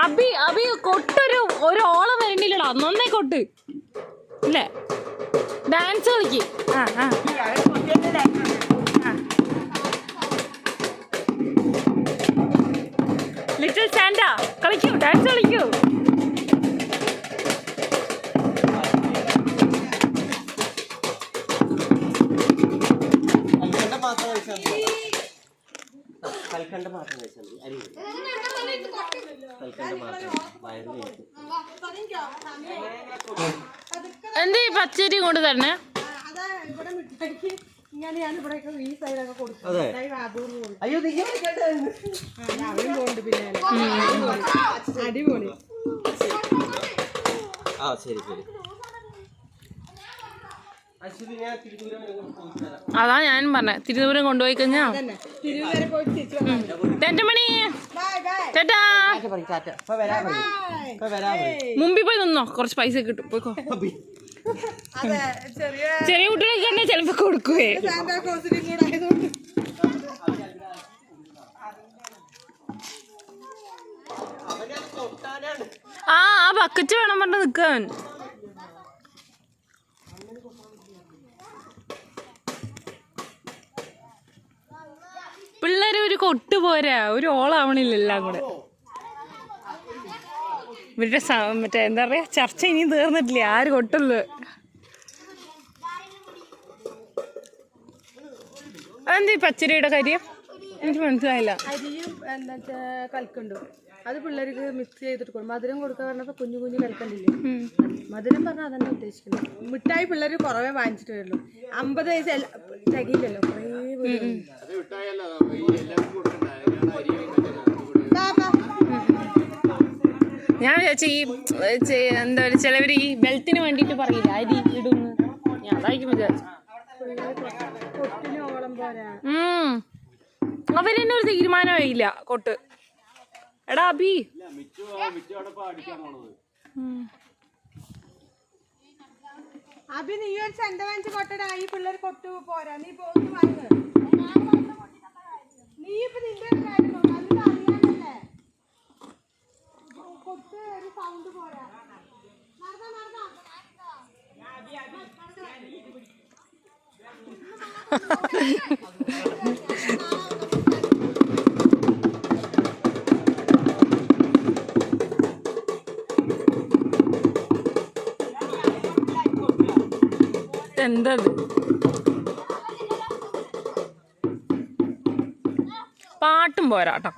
അബി കൊട്ടൊരു ഓളം വരണ്ടില്ലടാ, നന്നേ കൊട്ട് ഇല്ലേ? ഡാൻസ് കളിക്ക്. ലിറ്റിൽ സാന്റ കളിക്കൂ, ഡാൻസ് കളിക്കൂ. എന്തീ പച്ചരി കൊണ്ട് തരണേ? അടിപൊളി. അതാ ഞാനും പറഞ്ഞ, തിരുവനന്തപുരം കൊണ്ടുപോയി കഴിഞ്ഞാ 2 മണി. മുമ്പിൽ പോയി നിന്നോ, കുറച്ച് പൈസ കിട്ടും. പോയിക്കോ. ചെറിയ കുട്ടികൾക്ക് തന്നെ ചിലപ്പോ കൊടുക്കുവേ. ആ ബക്കറ്റ് വേണം പറഞ്ഞ നിക്കാൻ. പിള്ളേര് ഒരു കൊട്ട് പോരാ, ഒരു ഓളാവണില്ല എല്ലാം കൂടെ. ഇവരുടെ മറ്റേ എന്താ പറയാ, ചർച്ച ഇനിയും തീർന്നിട്ടില്ല, ആര് കൊട്ടുള്ളു. അതെന്ത് പച്ചരിയുടെ കാര്യം എനിക്ക് മനസ്സിലായില്ല. അരിയും എന്താ കൽക്കണ്ടു, അത് പിള്ളേർക്ക് മിക്സ് ചെയ്തിട്ട് കൊടുക്കും. മധുരം കൊടുക്കാൻ പറഞ്ഞപ്പോ കുഞ്ഞു കുഞ്ഞു കൽക്കണ്ടില്ലേ, മധുരം പറഞ്ഞാൽ അതന്നെ ഉദ്ദേശിക്കുന്നത്. മിഠായി പിള്ളേർ കുറവേ വാങ്ങിച്ചിട്ട് വരുള്ളൂ. 50 വയസ്സ് തികയില്ലല്ലോ, കുറേ. ഞാൻ വിചാരിച്ച ഈ എന്താ പറയുക, ചിലവർ ഈ ബെൽത്തിന് വേണ്ടിയിട്ട് പറയില്ല അരി ഇടുന്നു, ഞാൻ അതായിരിക്കും വിചാരിച്ചു. അവരെന്നെ ഒരു തീരുമാനമായില്ല കൊട്ട്. എടാ അബി, അബി നീ ഒരു ചെണ്ട വാങ്ങിച്ച് കൊട്ടടാ. ഈ പിള്ളേർ കൊട്ടു പോരാ, നീ പോന്ന് വാങ്ങ്. നീ ഇപ്പൊ നിന്റെ കാര്യം അതിന് അറിയാനല്ലേ കൊട്ട് ഒരു സൗണ്ട് പോരാ. എന്തത് പാട്ടും പോരാട്ടോ.